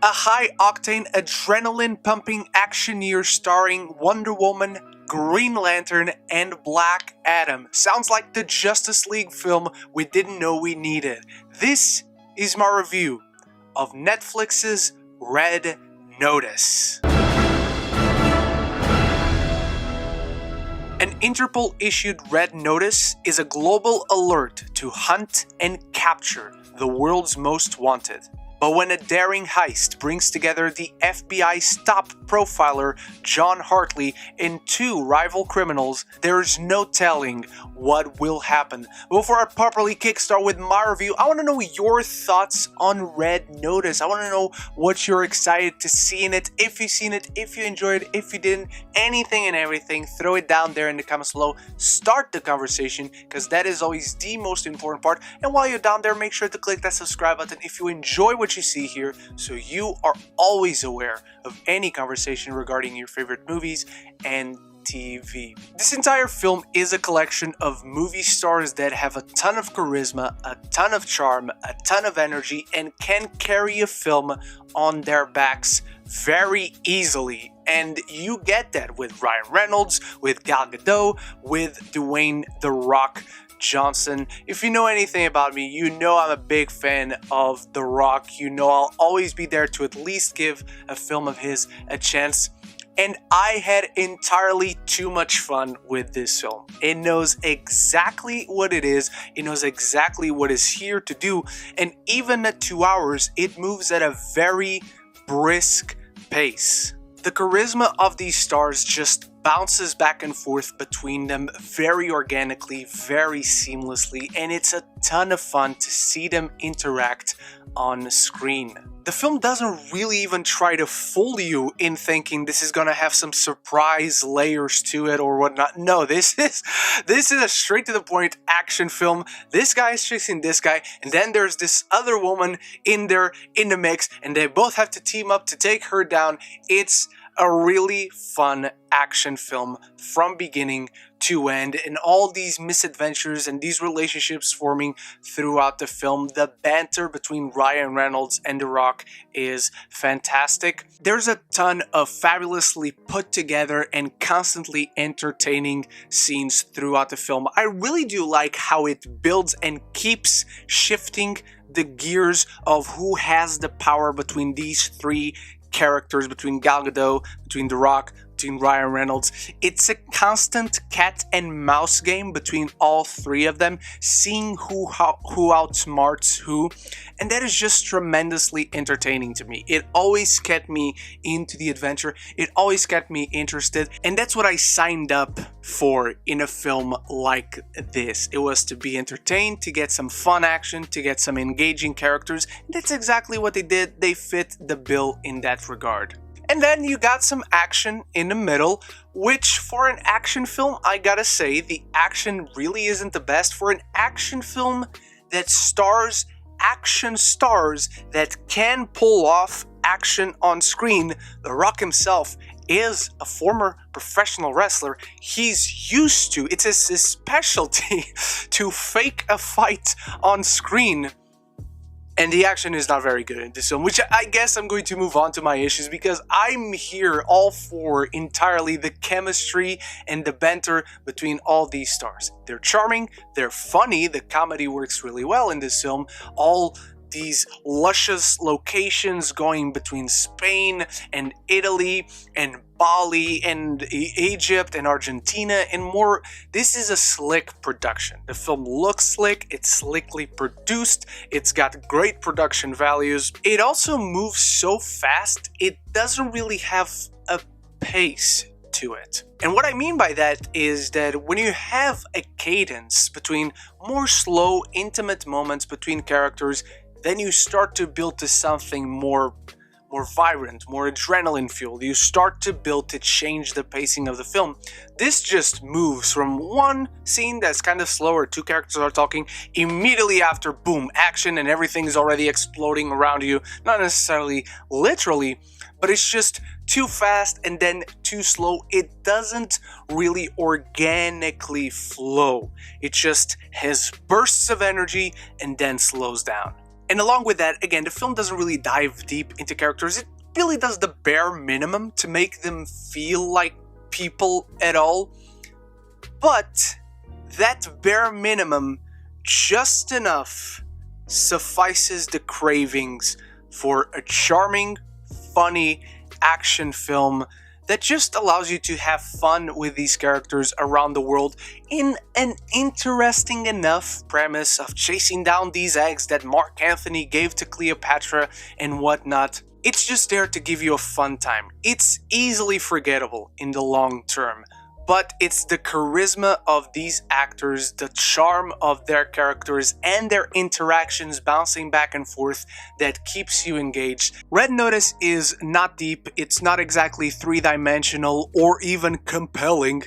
a high-octane, adrenaline-pumping actioneer starring Wonder Woman, Green Lantern, and Black Adam. Sounds like the Justice League film we didn't know we needed. This is my review of Netflix's Red Notice. An Interpol-issued Red Notice is a global alert to hunt and capture the world's most wanted. But when a daring heist brings together the FBI's top profiler, John Hartley, and two rival criminals, there's no telling what will happen. Before I properly kickstart with my review, I want to know your thoughts on Red Notice. I want to know what you're excited to see in it, if you've seen it, if you enjoyed it, if you didn't, anything and everything. Throw it down there in the comments below. Start the conversation, because that is always the most important part. And while you're down there, make sure to click that subscribe button if you enjoy what you see here, so you are always aware of any conversation regarding your favorite movies and TV. This entire film is a collection of movie stars that have a ton of charisma, a ton of charm, a ton of energy, and can carry a film on their backs very easily. And you get that with Ryan Reynolds, with Gal Gadot, with Dwayne "The Rock" Johnson. If you know anything about me, you know I'm a big fan of The Rock. You know I'll always be there to at least give a film of his a chance. And I had entirely too much fun with this film. It knows exactly what it is. It knows exactly what it's here to do. And even at 2 hours, it moves at a very brisk pace. The charisma of these stars just bounces back and forth between them very organically, very seamlessly, and it's a ton of fun to see them interact on screen. The film doesn't really even try to fool you in thinking this is gonna have some surprise layers to it or whatnot. No, this is a straight to the point action film. This guy is chasing this guy, and then there's this other woman in the mix, and they both have to team up to take her down. It's a really fun action film from beginning to end, and all these misadventures and these relationships forming throughout the film. The banter between Ryan Reynolds and The Rock is fantastic. There's a ton of fabulously put together and constantly entertaining scenes throughout the film. I really do like how it builds and keeps shifting the gears of who has the power between these three characters, between Gal Gadot, between The Rock, between Ryan Reynolds. It's a constant cat and mouse game between all three of them, seeing who outsmarts who, and that is just tremendously entertaining to me. It always kept me into the adventure, it always kept me interested, and that's what I signed up for in a film like this. It was to be entertained, to get some fun action, to get some engaging characters, and that's exactly what they did. They fit the bill in that regard. And then you got some action in the middle, which for an action film, I gotta say, the action really isn't the best. For an action film that stars action stars that can pull off action on screen, The Rock himself is a former professional wrestler. He's used to, it's his specialty to fake a fight on screen. And the action is not very good in this film, which I guess I'm going to move on to my issues, because I'm here all for entirely the chemistry and the banter between all these stars. They're charming, they're funny, the comedy works really well in this film. All these luscious locations going between Spain and Italy and Bali and Egypt and Argentina and more. This is a slick production. The film looks slick, it's slickly produced, it's got great production values. It also moves so fast, it doesn't really have a pace to it. And what I mean by that is that when you have a cadence between more slow, intimate moments between characters, then you start to build to something more vibrant, more adrenaline fueled. You start to build to change the pacing of the film. This just moves from one scene that's kind of slower, two characters are talking, immediately after, boom, action, and everything is already exploding around you. Not necessarily literally, but it's just too fast and then too slow. It doesn't really organically flow. It just has bursts of energy and then slows down. And along with that, again, the film doesn't really dive deep into characters. It really does the bare minimum to make them feel like people at all. But that bare minimum, just enough, suffices the cravings for a charming, funny action film that just allows you to have fun with these characters around the world in an interesting enough premise of chasing down these eggs that Mark Anthony gave to Cleopatra and whatnot. It's just there to give you a fun time. It's easily forgettable in the long term, but it's the charisma of these actors, the charm of their characters, and their interactions bouncing back and forth that keeps you engaged. Red Notice is not deep, it's not exactly three-dimensional or even compelling,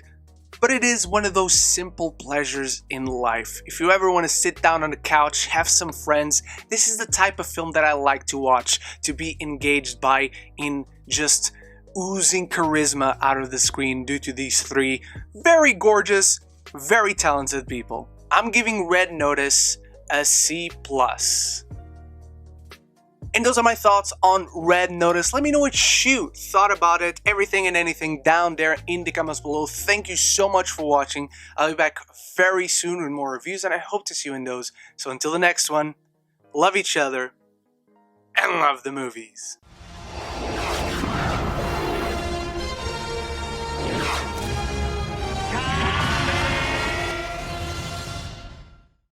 but it is one of those simple pleasures in life. If you ever want to sit down on the couch, have some friends, this is the type of film that I like to watch, to be engaged by, in just oozing charisma out of the screen due to these three very gorgeous, very talented people. I'm giving Red Notice a C+. And those are my thoughts on Red Notice. Let me know what you thought about it, everything and anything down there in the comments below. Thank you so much for watching. I'll be back very soon with more reviews, and I hope to see you in those. So until the next one, love each other and love the movies.